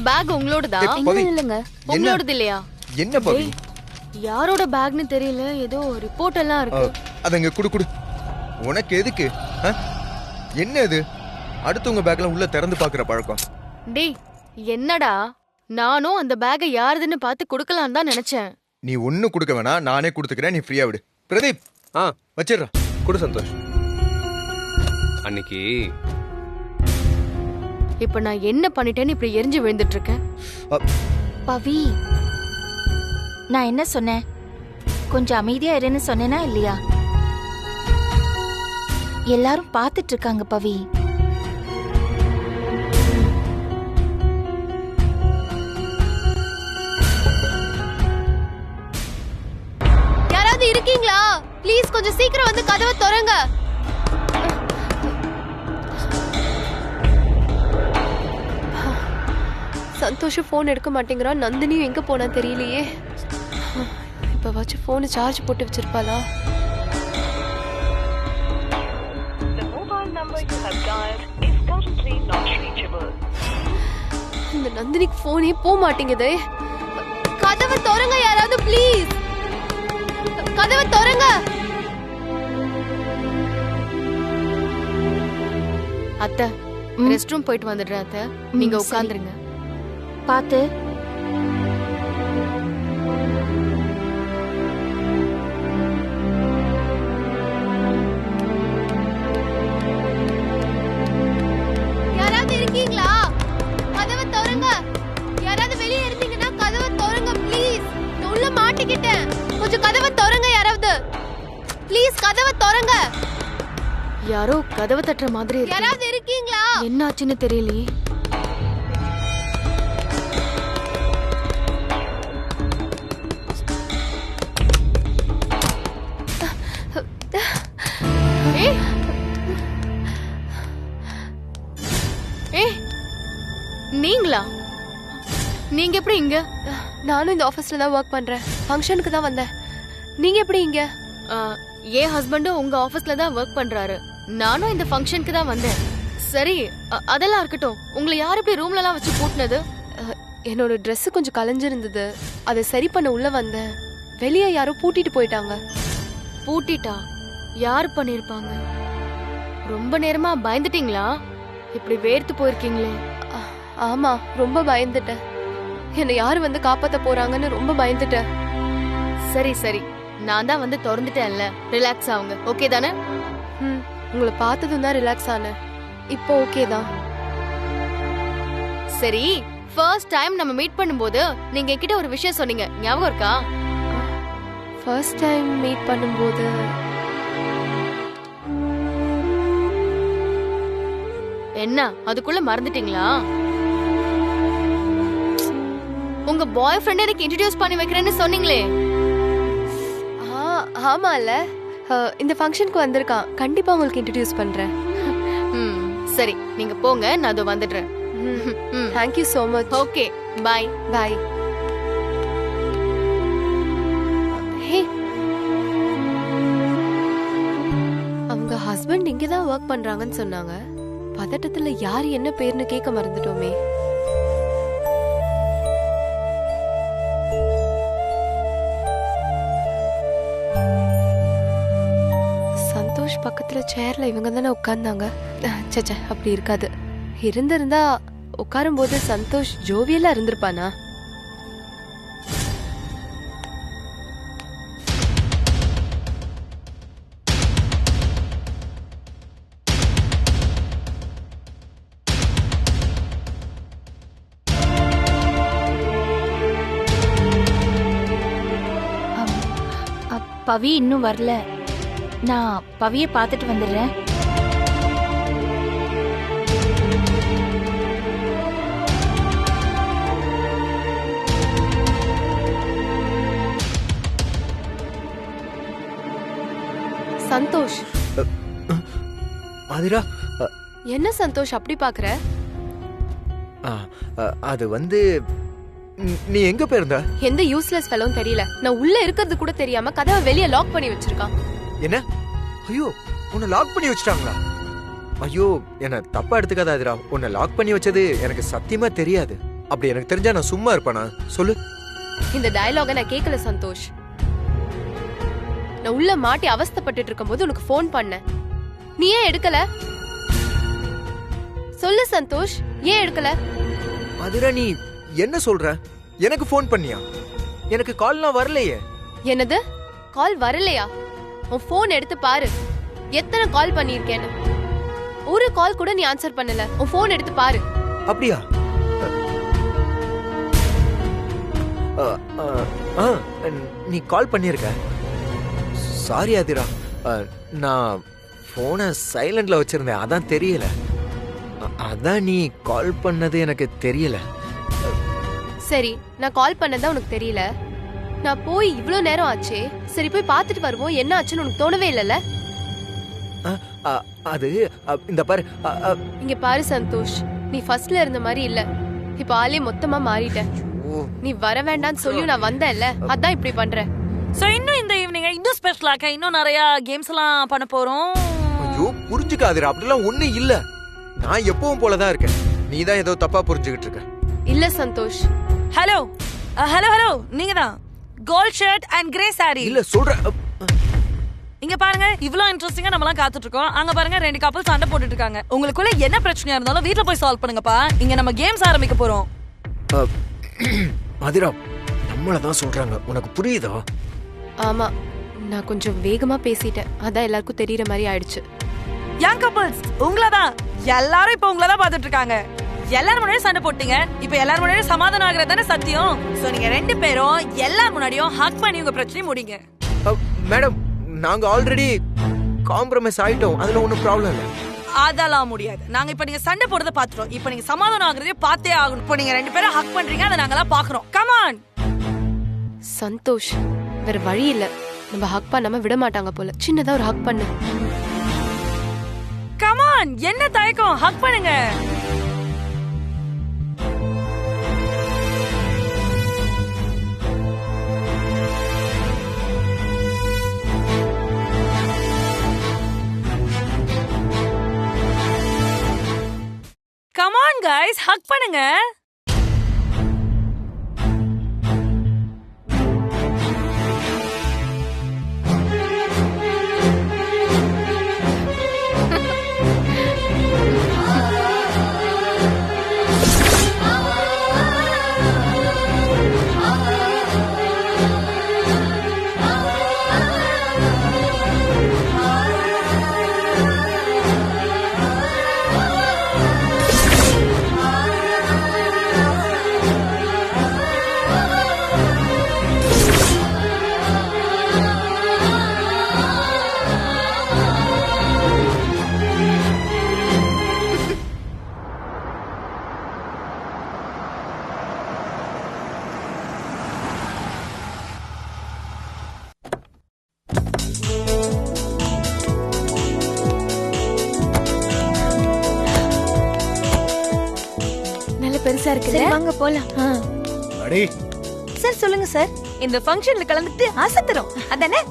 Back உங்களோடதா? இல்லங்க. உங்களோடது இல்லையா? என்ன பவி? யாரோட பேக்னு தெரியல, ஏதோ ரிப்போர்ட் எல்லாம் இருக்கு. அதங்க குடு. உனக்கு எதுக்கு? என்ன இது? அடுத்தவங்க பேக்ல உள்ள திறந்து பாக்குற பழக்கம்? டேய் என்னடா, நானும் அந்த பேக்கை யாருதுன்னு பார்த்து கொடுக்கலாம் தான் நினைச்சேன். நீ ஒன்னும் கொடுக்க வேணாம், நானே கொடுத்துக்கிறேன், நீ ஃப்ரீயா விடு. பிரதீப் வச்சிடுறா. குடு சந்தோஷ். அன்னைக்கு இப்ப நான் என்ன பண்ணிட்டேன்னு இப்படி எரிஞ்சு விழுந்துட்டு இருக்கேன். பவி, நான் என்ன சொன்னேன்? கொஞ்சம் அமைதியா இருன்னு சொன்னேனா இல்லையா? எல்லாரும் பார்த்துட்டு இருக்காங்க பவி. யாராவது இருக்கீங்களா? ப்ளீஸ் கொஞ்சம் சீக்கிரம் வந்து கதவை திறங்க. சந்தோஷ் போன் எடுக்க மாட்டேங்கிறான். நந்தினியும் எங்க போனா தெரியலையே. இப்ப வச்சு போன் சார்ஜ் போட்டு வச்சிருப்பாளா? இந்த நந்தினிக்கு போனே போக மாட்டேங்குதே. கதவை திறங்க யாராவது ப்ளீஸ். கதவை திறங்க. அத்தை, ரெஸ்ட் ரூம் போயிட்டு வந்துடுறேன் அத்தை. நீங்க உட்கார்ந்துருங்க. பாத்து. யாராவது இருக்கீங்களா? கதவை திறங்க. யாராவது வெளியே இருந்தீங்கன்னா கதவை திறங்க ப்ளீஸ். நான் உள்ள மாட்டிக்கிட்டேன். கொஞ்சம் கதவை திறங்க யாராவது. ப்ளீஸ் கதவை திறங்க. யாரோ கதவை தட்டுற மாதிரி இருக்கு. யாராவது இருக்கீங்களா? என்ன ஆச்சுன்னு தெரியலையே. நீங்களா? நீங்க எப்படி இங்க? நானும் இந்த ஆபீஸ்ல தான் ஒர்க் பண்றேன். ஃபங்க்ஷனுக்கு தான் வந்தேன். நீங்க எப்படி இங்க? என் ஹஸ்பண்டும் உங்க ஆபீஸ்ல தான் ஒர்க் பண்றாரு. நானும் இந்த ஃபங்க்ஷனுக்கு தான் வந்தேன். சரி, அதெல்லாம் இருக்கட்டும். உங்களை யார் இப்படி ரூம்ல எல்லாம் வச்சு பூட்டினது? என்னோட ட்ரெஸ் கொஞ்சம் கலைஞ்சிருந்தது. அதை சரி பண்ண உள்ள வந்தேன். வெளியே யாரோ பூட்டிட்டு போயிட்டாங்க. பூட்டிட்டா? யார் பண்ணிருப்பாங்க? ரொம்ப நேரமா பயந்துட்டீங்களா? இப்படி வேர்த்து போயிருக்கீங்களே. ஆமா, ரொம்ப பயந்துட்டேன். என்னை யாரு வந்து காப்பாத்த போறாங்கன்னு ரொம்ப பயந்துட்டேன். சரி சரி, நான் தான் வந்து திறந்துட்டேன்ல, ரிலாக்ஸ் ஆகுங்க. ஓகே தானே? உங்களை பார்த்ததும் தான் ரிலாக்ஸ் ஆனேன். இப்போ ஓகே தான். சரி, ஃபர்ஸ்ட் டைம் நம்ம மீட் பண்ணும்போது நீங்க என்கிட்ட ஒரு விஷயம் சொன்னீங்க, ஞாபகம் இருக்கா? ஃபர்ஸ்ட் டைம் மீட் பண்ணும்போது என்ன அதுக்குள்ள மறந்துட்டீங்களா? உங்க பாய் ஃப்ரெண்ட் எனக்கு இன்ட்ரோடியூஸ் பண்ணி வைக்கிறேன்னு சொன்னீங்களே. ஆமால, இந்த ஃபங்க்ஷனுக்கு வந்திருக்கான். கண்டிப்பா உங்களுக்கு இன்ட்ரோடியூஸ் பண்றேன். சரி, நீங்க போங்க, நான் அதோ வந்துடுறேன். Thank you so much. Okay, bye bye. Hey, அவங்க ஹஸ்பண்ட் இங்க தான் ஒர்க் பண்றாங்கன்னு சொன்னாங்க. பதட்டத்துல யார் என்ன பேர்னு கேட்க மறந்துட்டோமே. சந்தோஷ் பக்கத்துல சேர்ல இவங்க தானே உட்கார்ந்தாங்க. சச்சா, அப்படி இருக்காது. இருந்திருந்தா உட்காரும் போது சந்தோஷ் ஜோவியலா இருந்திருப்பானா? பவி இன்னும் வரல. நான் பவியை பார்த்துட்டு வந்துடுறேன். சந்தோஷ். ஆதிரா, என்ன சந்தோஷ் அப்படி பாக்குற? அது வந்து நீ எங்க போயிருந்த? எந்த யூஸ்லெஸ் ஃபெலோன்னு தெரியல. நான் உள்ள இருக்கிறது கூட தெரியாம கதவை வெளியே லாக் பண்ணி வச்சிருக்கான். என்ன? ஐயோ, உன்னை லாக் பண்ணி வச்சிட்டாங்களா? ஐயோ, என்ன தப்பா எடுத்துக்காத ஆதிரா. உன்னை லாக் பண்ணி வச்சது எனக்கு சத்தியமா தெரியாது. அப்படி எனக்கு தெரிஞ்சா நான் சும்மா இருப்பேனா? சொல்லு. இந்த டயலாக நான் கேட்கல சந்தோஷ். நான் உள்ள மாட்டி அவஸ்தைப்பட்டுட்டு இருக்கும்போது உனக்கு ஃபோன் பண்ணேன். நீ ஏன் எடுக்கல? சொல்லு சந்தோஷ், ஏன் எடுக்கல? அதிரா நீ என்ன சொல்ற? எனக்கு ஃபோன் பண்ணியா? எனக்கு கால்லாம் வரலையே. என்னது கால் வரலையா? உன் ஃபோன் எடுத்து பாரு, எத்தனை கால் பண்ணியிருக்கேன்னு. ஒரு கால் கூட நீ ஆன்சர் பண்ணல. உன் ஃபோன் எடுத்து பாரு. அப்படியா? நீ கால் பண்ணியிருக்க. சாரி அதிரா, நான் போனை சைலண்ட்ல வச்சிருந்தேன், அதான் தெரியல. அதான் நீ கால் பண்ணது எனக்கு தெரியல. சரி, நான் கால் பண்ணதா உனக்கு தெரியல. நான் போய் இவ்ளோ நேரம் ஆச்சே, சரி போய் பார்த்துட்டு வருவோம் என்ன ஆச்சுன்னு உனக்கு தோணவே இல்லைல்ல? அது இந்த பாரு. இங்க பாரு சந்தோஷ், நீ ஃபர்ஸ்ட்ல இருந்த மாதிரி இல்ல. இப்ப ஆளே மொத்தமா மாறிட்ட. நீ வர வேண்டாம்னு சொல்லி நான் வந்தேன்ல, அதான் இப்படி பண்ற. சோ இன்னும் இந்த ஈவினிங் இன்னும் ஸ்பெஷலாக்க இன்னும் நிறைய கேம்ஸ் எல்லாம் பண்ண போறோம். ஐயோ புரிஞ்சுக்காதீரா, அப்படிலாம் ஒண்ணும் இல்ல. நான் எப்பவும் போலதான் இருக்கேன். நீ தான் ஏதோ தப்பா புரிஞ்சுக்கிட்டு இருக்க. இல்ல சந்தோஷ். ஹலோ ஹலோ ஹலோ, நீங்க தான் gold shirt and grey sari. இல்ல சொல்ற. இங்க பாருங்க, இவ்ளோ இன்ட்ரெஸ்டிங்கா நம்மலாம் காத்துட்டு இருக்கோம். அங்க பாருங்க, 2 கப்பல் சண்டை போட்டுட்டு இருக்காங்க. உங்களுக்குள்ள என்ன பிரச்சனையா இருந்தாலும் வீட்ல போய் சால்வ் பண்ணுங்கப்பா. இங்க நம்ம கேம்ஸ் ஆரம்பிக்க போறோம். அதிரா, நம்மளதான் சொல்றாங்க, உனக்கு புரியுதா? ஆமா, நான் கொஞ்சம் வேகமா பேசிட்டேன், அதான் எல்லாருக்கும் தெரியற மாதிரி ஆயிடுச்சு. யங் கப்பல்ஸ், உங்களதான் எல்லாரும் இப்ப உங்களதான் பாத்துட்டு இருக்காங்க. எல்லாரும் முன்னாடி சண்டை போட்டீங்க, இப்ப எல்லாரும் முன்னாடி சமாதானம் ஆகுறது தானே சத்தியம். சோ நீங்க 2 பேரும் எல்லாரும் முன்னாடியும் ஹக் பண்ணி உங்க பிரச்சனையை முடிங்க. மேடம், நாங்க ஆல்ரெடி காம்ப்ரமைஸ் ஆயிட்டோம், அதுல ஒன்னும் ப்ராப்ளம் இல்ல. அதெல்லாம் முடியாது. நாங்க இப்ப நீங்க சண்டை போடுறத பாத்துறோம். இப்ப நீங்க சமாதானம் ஆகுறதே பார்த்தே ஆகணும். இப்ப நீங்க 2 பேரும் ஹக் பண்றீங்க, அதை நாங்கெல்லாம் பாக்குறோம். கம் ஆன் சந்தோஷ், வேற வழி இல்ல, நம்ம ஹக் பண்ணாம விட மாட்டாங்க போல. சின்னதா ஒரு ஹக் பண்ணு. கம் ஆன், என்ன தயக்கம், ஹக் பண்ணுங்க. Come on guys, hug பண்ணுங்க. பெருசா இருக்குல்ல? வாங்க போலாம். அடி சார் சொல்லுங்க சார். இந்த ஃபங்க்ஷன்ல கலந்துட்டு ஆசைத்தரோம், அதானே?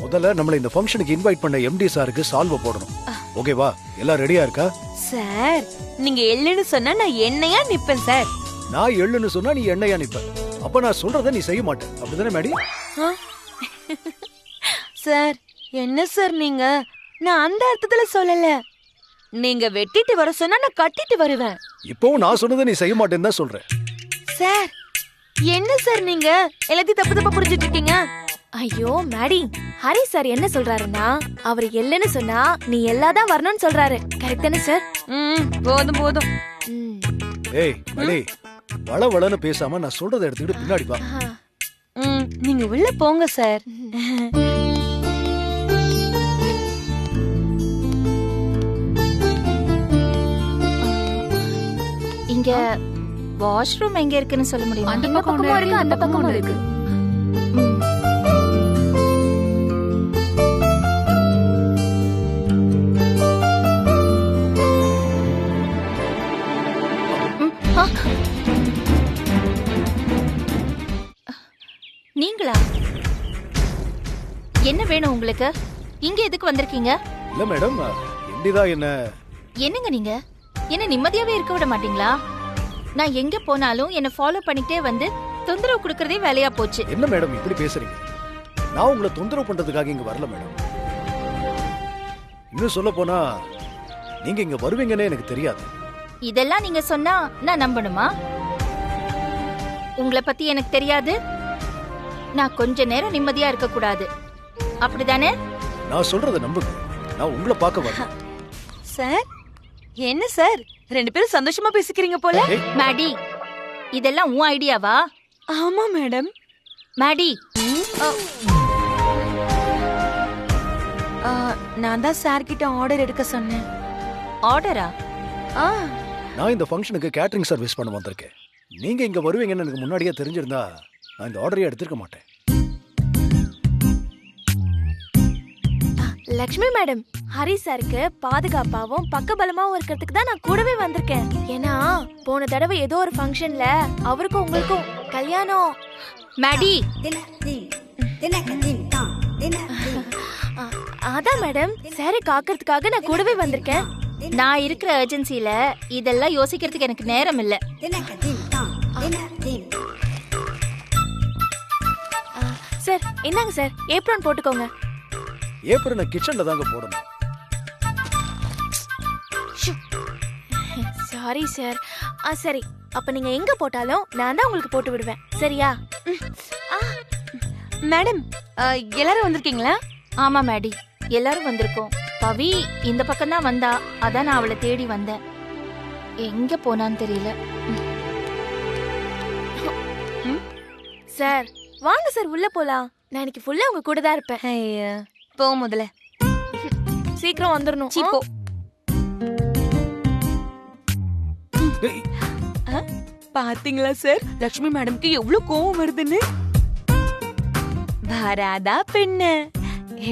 முதல்ல நம்மள இந்த ஃபங்க்ஷனுக்கு இன்வைட் பண்ண எம்டி சாருக்கு சால்வ போடணும். ஓகேவா? எல்லாம் ரெடியா இருக்கா? சார், நீங்க எள்ளுன்னு சொன்னா நான் எண்ணெயா நிப்பேன் சார். நான் எள்ளுன்னு சொன்னா நீ எண்ணெயா நிப்ப. அப்ப நான் சொல்றத நீ செய்ய மாட்ட, அப்படிதானே மேடி? சார், என்ன சார் நீங்க? நான் அந்த அர்த்தத்துல சொல்லல. நீங்க வெட்டிட்டு வர சொன்னா நான் கட்டிட்டு வருவேன். இப்போ நான் சொன்னதை நீ செய்ய மாட்டேன்னு தான் சொல்றேன். சார், என்ன சார் நீங்க எல்லாத்தையும் தப்பு தப்பா புரிஞ்சிட்டு இருக்கீங்க? ஐயோ மேடி, ஹரி சார் என்ன சொல்றாருன்னா, அவர் எல்லன்னு சொன்னா நீ எல்லாதான் வரணும்னு சொல்றாரு. கரெக்ட் தானே சார்? போதும் போதும். ஏய் மேடி, வளவளன்னு பேசாம நான் சொல்றதை எடுத்துக்கிட்டு பின்னாடி வா. நீங்க உள்ள போங்க சார். இங்க வாஷ்ரூம் எங்க இருக்குன்னு சொல்ல முடியுமா? அந்த பக்கம் இருக்கு, அந்த பக்கம் இருக்கு. நீங்களா? என்ன வேணும் உங்களுக்கு? இங்க எதுக்கு வந்திருக்கீங்க? இல்ல மேடம், எம்டி தான் என்ன. என்னங்க நீங்க? என்ன நிம்மதியாவே இருக்க விட மாட்டீங்களா? நான் எங்க போனாலும் என்ன ஃபாலோ பண்ணிட்டே வந்து தொந்தரவு கொடுக்கறதே வேலையா போச்சு. என்ன மேடம் இப்படி பேசுறீங்க? நான் உங்களை தொந்தரவு பண்றதுக்காக இங்க வரல மேடம். இன்னும் சொல்ல போனா நீங்க இங்க வருவீங்கன்னே எனக்கு தெரியாது. இதெல்லாம் நீங்க சொன்னா நான் நம்பணுமா? உங்களை பத்தி எனக்கு தெரியாது. நான் கொஞ்ச நேரம் நிம்மதியா இருக்க கூடாது, அப்படிதானே? நான் சொல்றத நம்புங்க. நான் உங்களை பார்க்க வரல. சார் என்ன சார் 2 பேரும் சந்தோஷமா பேசிக்கிறீங்க போல. மேடி, இதெல்லாம் உன் ஐடியாவா? ஆமா மேடம். மேடி, நான் தான் சார் கிட்ட ஆர்டர் எடுக்க சொன்னேன். ஆர்டரா? நான் இந்த ஃபங்க்ஷனுக்கு கேட்டரிங் சர்வீஸ் பண்ண வந்திருக்கேன். நீங்க இங்க வருவீங்கன்னு எனக்கு முன்னாடியே தெரிஞ்சிருந்தா நான் இந்த ஆர்டரையே எடுத்துக்க மாட்டேன். லக்ஷ்மி மேடம், ஹரி சாருக்கு பாதுகாப்பாவும் பக்கபலமாவும் இருக்கிறதுக்கு தான் நான் கூடவே வந்திருக்கேன். ஏன்னா போன தடவை ஏதோ ஒரு ஃபங்க்ஷன்ல அவருக்கும் உங்களுக்கும் கல்யாணம். மேடி, அதான் மேடம், சாரை காக்கிறதுக்காக நான் கூடவே வந்திருக்கேன். நான் இருக்கிற ஏஜென்சில இதெல்லாம் யோசிக்கிறதுக்கு எனக்கு நேரம் இல்ல. சார் என்னங்க சார், ஏப்ரான் போட்டுக்கோங்க. ஏப்ரனை கிச்சன்ல தாங்க போடணும். Sorry sir. சரி, அப்ப நீங்க எங்க போட்டாலும் நான் தான் உங்களுக்கு போட்டு விடுவேன், சரியா? மேடம் எல்லாரும் வந்திருக்கீங்களா? ஆமா மேடி, எல்லாரும் வந்திருக்கோம். பவி இந்த பக்கம் தான் வந்தா, அதான் நான் அவளை தேடி வந்தேன். எங்க போனான்னு தெரியல. சார் வாங்க சார், உள்ள போலாம். நான் இன்னைக்கு ஃபுல்லா உங்க கூட தான் இருப்பேன். போ முதல்ல, சீக்கிரம் வந்துடணும். சீ, போ. பாத்தீங்களா சார், லட்சுமி மேடம்க்கு எவ்வளவு கோவம் வருதுன்னு? வராதா பெண்ணு,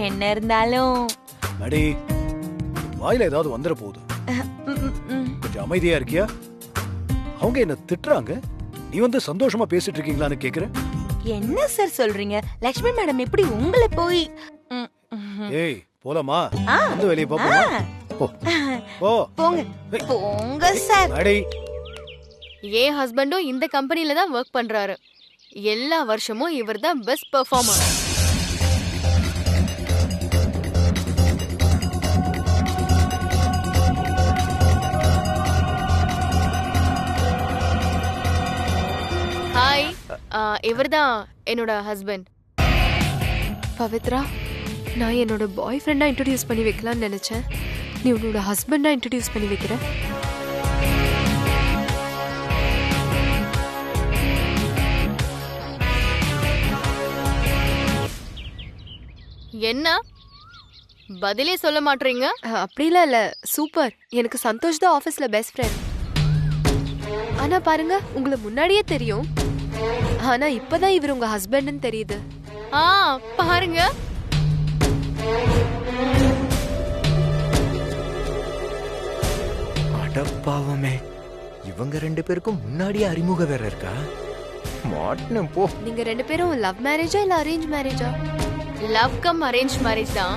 என்ன இருந்தாலும் அடி வாயில ஏதாவது வந்துட போகுது. கொஞ்சம் அமைதியா இருக்கியா? அவங்க என்ன திட்டுறாங்க, நீ வந்து சந்தோஷமா பேசிட்டு இருக்கீங்களான்னு கேக்குறேன். என்ன சார் சொல்றீங்க? லட்சுமி மேடம் எப்படி உங்களை போய் ஏய் போலாமா? வந்து வெளிய போமா? போ போ போங்க போங்க சார். அடி என் ஹஸ்பண்டும் இந்த கம்பெனில தான் ஒர்க் பண்றாரு. எல்லா வருஷமும் இவர் தான் பெஸ்ட் பெர்ஃபார்மர். ஹாய், இவர் தான் என்னோட ஹஸ்பண்ட். பவித்ரா, நான் என்னோட பாய் ஃப்ரெண்டா இன்ட்ரோடியூஸ் பண்ணி வைக்கலாம்னு நினைச்சேன். நீ உன்னோட ஹஸ்பண்டா இன்ட்ரோடியூஸ் பண்ணி வைக்கிற. என்ன பதிலே சொல்ல மாட்டீங்க? அப்படிலாம் இல்ல, சூப்பர். எனக்கு சந்தோஷ் தான் ஆபீஸ்ல பெஸ்ட் ஃப்ரெண்ட். ஆனா பாருங்க, உங்களை முன்னாடியே தெரியும், ஆனா இப்பதான் இவர் உங்க ஹஸ்பண்ட்னு தெரியுது. பாருங்க. அடப்பாவமே, இவங்க 2 பேருக்கும் முன்னாடியே அறிமுகம் வேற இருக்கா? மாட்டேன் போ. நீங்க 2 பேரும் லவ் மேரேஜா இல்ல அரேஞ்ச் மேரேஜா? லவ் கம் அரேஞ்ச் மேரேஜ் தான்.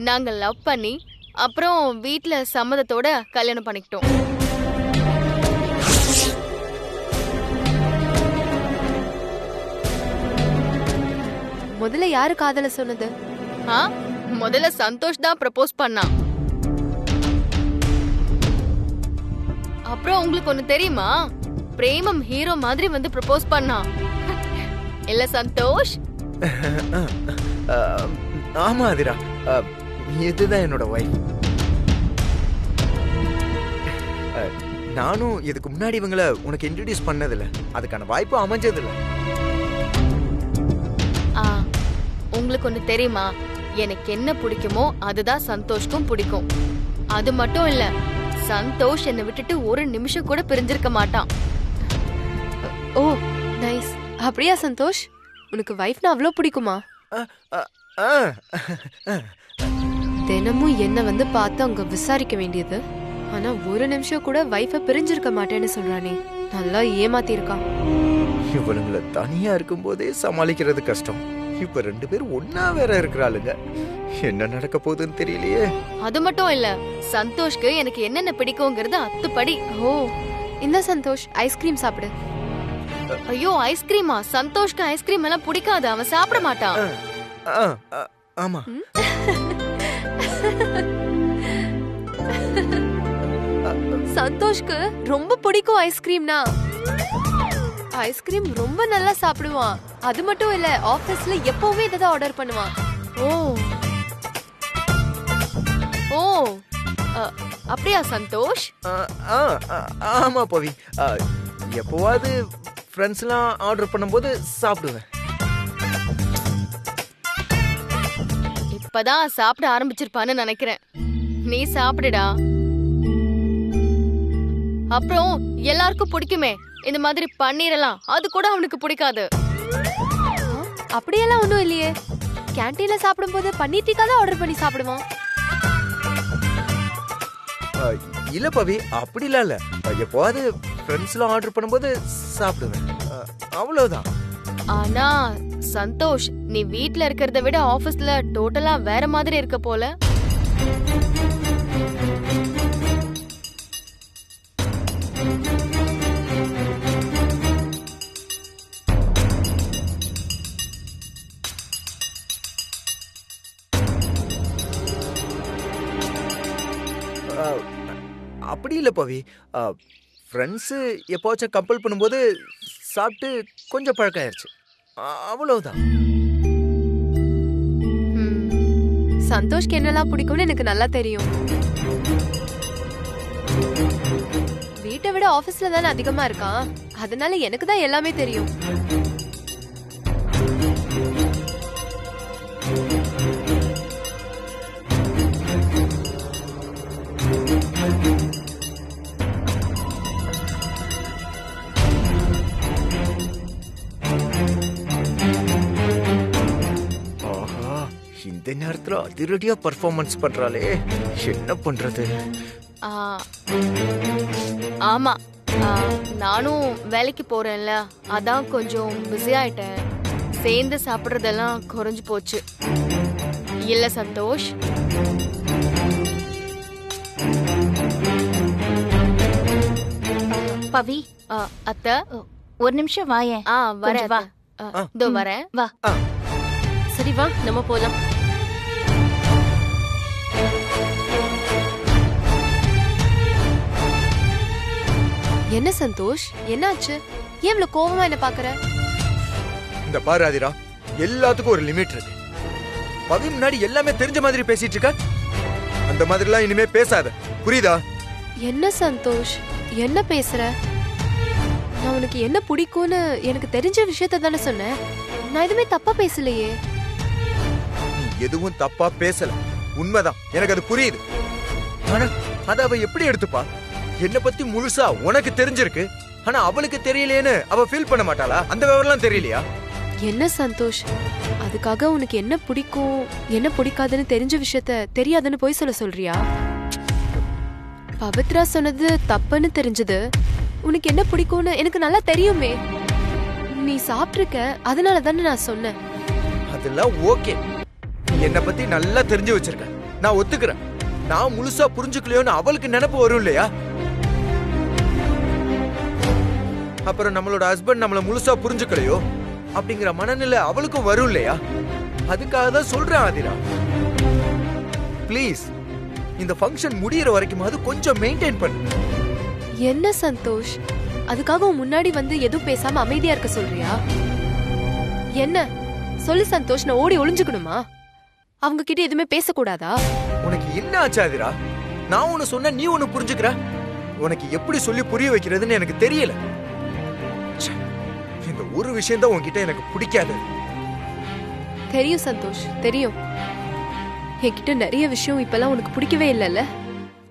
நாங்க லவ் பண்ணி அப்புறம் வீட்ல சம்மதத்தோட கல்யாணம் பண்ணிக்கிட்டோம். முதல்ல யாரு காதல சொன்னது? முதல்ல சந்தோஷ் தான் ப்ரப்போஸ் பண்ணான். அப்புறம் உங்களுக்கு ஒண்ணு தெரியுமா? பிரேமம் ஹீரோ மாதிரி வந்து ப்ரப்போஸ் பண்ணான். இல்ல சந்தோஷ்? ஆமா அதிரா, இதுதான் என்னோட வைஃப். நானும் இதுக்கு முன்னாடி இவங்கள உனக்கு இன்ட்ரோடியூஸ் பண்ணதில்ல, அதுக்கான வாய்ப்பு அமைஞ்சதில்ல. உங்களுக்கு ஒண்ணு தெரியுமா? எனக்கு என்ன பிடிக்குமோ அதுதான் சந்தோஷ்க்கும் பிடிக்கும். அது மட்டும் இல்ல, சந்தோஷ் என்னை விட்டுட்டு ஒரு நிமிஷம் கூட பிரிஞ்சிருக்க மாட்டான். ஓ நைஸ். அப்படியா சந்தோஷ், உனக்கு வைஃப்னா அவ்வளோ பிடிக்குமா? தினமும் என்ன வந்து பார்த்து அவங்க விசாரிக்க வேண்டியது, ஆனா ஒரு நிமிஷம் கூட வைஃபை பிரிஞ்சிருக்க மாட்டேன்னு சொல்றானே, நல்லா ஏமாத்தி இருக்கான். இவளுங்களை தனியா இருக்கும் போதே சமாளிக்கிறது கஷ்டம். இப்ப 2 பேரும் ஒன்னா வேற இருக்கிறாளுங்க. என்ன நடக்க போகுதுன்னு தெரியலையே. அது மட்டும் இல்ல, சந்தோஷ்க்கு எனக்கு என்னென்ன பிடிக்கும்ங்கிறது அத்துப்படி. ஓ இந்த சந்தோஷ் ஐஸ்கிரீம் சாப்பிடு. ஐயோ ஐஸ்கிரீமா? சந்தோஷ்க்கு ஐஸ்கிரீம் எல்லாம் பிடிக்காது, அவன் சாப்பிட மாட்டான். ஆ, ஆ, ஆமா. சந்தோஷ்க்கு ரொம்ப பிடிக்கும் ஐஸ்கிரீம்னா. ஐஸ்கிரீம் ரொம்ப நல்லா சாப்பிடுவான். அது மட்டும் இல்ல, ஆபீஸ்ல எப்பவுமே இதான் ஆர்டர் பண்ணுவான். ஓ ஓ அப்படியா சந்தோஷ்? ஆ, ஆ, ஆ, ஆமா பவி. எப்போவாது ஃப்ரெண்ட்ஸ்லாம் ஆர்டர் பண்ணும்போது சாப்பிடுவேன். இப்பதான் சாப்பிட ஆரம்பிச்சிருப்பான்னு நினைக்கிறேன். நீ சாப்பிடுடா. அப்புறம் எல்லாருக்கும் பிடிக்குமே இந்த மாதிரி பன்னீரெல்லாம், அது கூட அவனுக்கு பிடிக்காது. அப்படியெல்லாம் ஒண்ணும் இல்லையே. கேண்டீன்ல சாப்பிடும்போது பன்னீர் டிக்கா தான் ஆர்டர் பண்ணி சாப்பிடுவான். இல்ல பவி, அப்படிலாம் இல்ல. எப்போவாது ஃப்ரெண்ட்ஸ்லாம் ஆர்டர் பண்ணும்போது சாப்பிடுவேன், அவ்வளவுதான். ஆனா சந்தோஷ், நீ வீட்ல இருக்கிறத விட ஆபீஸ்ல டோட்டலா வேற மாதிரி இருக்க போல. அப்படி இல்ல பவி. ஃப்ரெண்ட்ஸு எப்போவாச்சும் கம்பல் பண்ணும்போது சாப்பிட்டு கொஞ்சம் பழக்கம் ஆயிடுச்சு, அவ்வளவுதான். சந்தோஷ்க்கு என்னெல்லாம் பிடிக்கும்னு எனக்கு நல்லா தெரியும். வீட்டை விட ஆபீஸ்ல தானே அதிகமா இருக்கான், அதனால எனக்கு தான் எல்லாமே தெரியும். இந்த நேரத்துல அதிரடியா பர்ஃபார்மன்ஸ் பண்றாளே, என்ன பண்றது? ஆமா, நானும் வேலைக்கு போறேன்ல, அதான் கொஞ்சம் பிஸி ஆயிட்டேன். சேர்ந்து சாப்பிடுறதெல்லாம் குறைஞ்சு போச்சு இல்ல சந்தோஷ்? பவி, அத்தை ஒரு நிமிஷம் வாயேன். வரேன். வா. இதோ வரேன். வா. சரி வா, நம்ம போலாம். என்ன சந்தோஷ், என்னாச்சு? ஏன் இவ்வளவு கோவமா என்ன பாக்குற? இந்த பாரு ஆதிரா, எல்லாத்துக்கும் ஒரு லிமிட் இருக்கு. பவி முன்னாடி எல்லாமே தெரிஞ்ச மாதிரி பேசிட்டு இருக்க. அந்த மாதிரிலாம் இனிமே பேசாத, புரியுதா? என்ன சந்தோஷ், என்ன பேசுற? நான் உனக்கு என்ன பிடிக்கும்னு எனக்கு தெரிஞ்ச விஷயத்த தானே சொன்னேன். நான் எதுவுமே தப்பா பேசலையே. நீ எதுவும் தப்பா பேசல, உண்மைதான், எனக்கு அது புரியுது. ஆனா அத அவ எப்படி எடுத்துப்பா? என்ன பத்தி முழுசா உனக்கு தெரிஞ்சிருக்கு, ஆனா அவளுக்கு தெரியலையேன்னு அவ ஃபீல் பண்ண மாட்டாளா? அந்த விவரம்லாம் தெரியலையா? என்ன சந்தோஷ், அதுக்காக உனக்கு என்ன பிடிக்கும் என்ன பிடிக்காதுன்னு தெரிஞ்ச விஷயத்த தெரியாதுன்னு போய் சொல்றியா? பவித்ரா சொன்னது தப்புன்னு தெரிஞ்சது. உனக்கு என்ன பிடிக்கும்னு எனக்கு நல்லா தெரியுமே. நீ சாப்பிட்டிருக்க, அதனால தானே நான் சொன்னேன். அதெல்லாம் ஓகே, என்ன பத்தி நல்லா தெரிஞ்சு வச்சிருக்க, நான் ஒத்துக்கிறேன். நான் முழுசா புரிஞ்சுக்கலையோன்னு அவளுக்கு நினைப்பு வரும் இல்லையா? அப்புறம் நம்மளோட ஹஸ்பண்ட் நம்மள முழுசா புரிஞ்சுக்கலையோ அப்படிங்கிற மனநிலை அவளுக்கும் வரும் இல்லையா? அதுக்காக தான் சொல்றேன் ஆதிரா, ப்ளீஸ் இந்த ஃபங்க்ஷன் முடியற வரைக்குமாவது கொஞ்சம் மெயின்டைன் பண்ணு. என்ன சந்தோஷ், அதுக்காக உன் முன்னாடி வந்து எதுவும் பேசாம அமைதியா இருக்க சொல்றியா? என்ன சொல்லு சந்தோஷ், நான் ஓடி ஒளிஞ்சுக்கணுமா? அவங்க கிட்ட எதுவுமே பேசக்கூடாதா? உனக்கு என்ன ஆச்சு ஆதிரா? நான் ஒன்னு சொன்ன நீ ஒன்னு புரிஞ்சுக்கிற. உனக்கு எப்படி சொல்லி புரிய வைக்கிறதுன்னு எனக்கு தெரியல. இந்த ஒரு விஷயம் தான் உன்கிட்ட எனக்கு பிடிக்காது. தெரியும் சந்தோஷ், தெரியும். என்கிட்ட நிறைய விஷயம் இப்பெல்லாம் உனக்கு பிடிக்கவே இல்லைல்ல,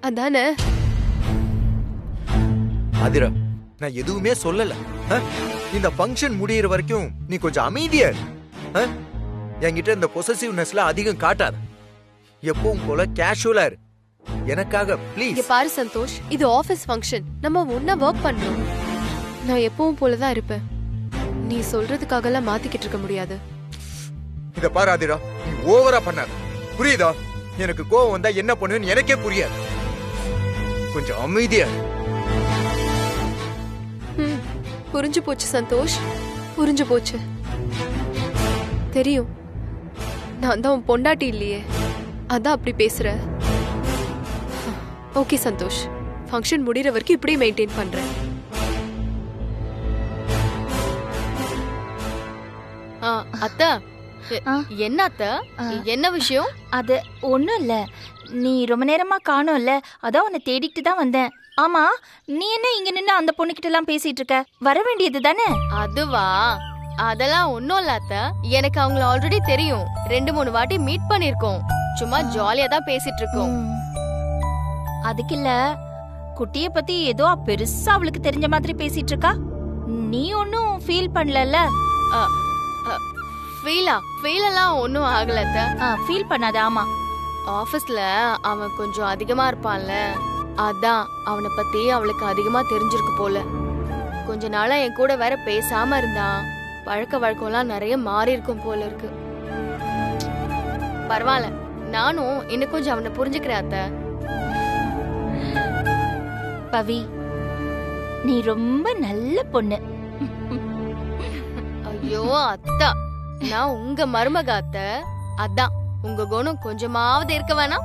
அதானே? ஆதிரா, நான் எதுவுமே சொல்லல. இந்த ஃபங்க்ஷன் முடியற வரைக்கும் நீ கொஞ்சம் அமைதியா இரு. என்கிட்ட இந்த பொசசிவ்னஸ்லாம் அதிகம் காட்டாத. எப்பவும் போல கேஷுவலா இரு எனக்காக, ப்ளீஸ். இங்க பாரு சந்தோஷ், இது ஆபீஸ் ஃபங்க்ஷன், நம்ம ஒண்ணா வர்க் பண்ணணும். நான் எப்பவும் போலதான் இருப்பேன். நீ சொல்றதுக்காக எல்லாம் மாத்திக்கிட்டு இருக்க முடியாது. இத பாரு ஆதிரா, நீ ஓவரா பண்ணாத. புரியுதா? எனக்கு கோவம் வந்தா என்ன பண்ணுன்னு எனக்கே புரியாது. கொஞ்சம் அமைதியா இரு. புரிஞ்சு போச்சு சந்தோஷ், புரிஞ்சு போச்சு. தெரியும் நான் தான் உன் பொண்டாட்டி இல்லையே, அதான் அப்படி பேசுற. ஓகே சந்தோஷ், ஃபங்க்ஷன் முடிகிற வரைக்கும் இப்படியே மெயின்டைன் பண்றேன். அத்த என்ன அத்த, என்ன விஷயம்? அது ஒண்ணும் இல்ல, நீ ரொம்ப நேரமா காணோம்ல, அதான் உன்னை தேடிட்டு தான் வந்தேன். ஆமா, நீ என்ன இங்க நின்னு அந்த பொண்ணுகிட்ட எல்லாம் பேசிட்டு இருக்க? வர வேண்டியது தானே? அதுவா, அதெல்லாம் ஒண்ணும் இல்ல அத்த. எனக்கு அவங்கள ஆல்ரெடி தெரியும், 2-3 வாட்டி மீட் பண்ணிருக்கோம். சும்மா ஜாலியா தான் பேசிட்டு இருக்கோம். அதுக்கு இல்ல, குட்டிய பத்தி ஏதோ பெருசா அவளுக்கு தெரிஞ்ச மாதிரி பேசிட்டு இருக்கா. நீ ஒன்னும் ஃபீல் பண்ணல? ஃபீலெல்லாம் ஒன்னும் ஆகல அத்த. ஃபீல் பண்ணாத. ஆமா, ஆபீஸ்ல அவன் கொஞ்சம் அதிகமா இருப்பான்ல, அதான் அவனை பத்தி அவளுக்கு அதிகமா தெரிஞ்சிருக்கு போல. கொஞ்ச நாளா என் கூட வேற பேசாம இருந்தான். பழக்க வழக்கம்லாம் நிறைய மாறி இருக்கும் போல இருக்கு. பரவாயில்ல, நானும் இன்னும் கொஞ்சம் அவனை புரிஞ்சுக்கிறேன் அத்த. பவி, நீ ரொம்ப நல்ல பொண்ணு. ஐயோ அத்தா, நான் உங்க மருமக அத்த, அதான் உங்க குணம் கொஞ்சமாவது இருக்க வேணாம்.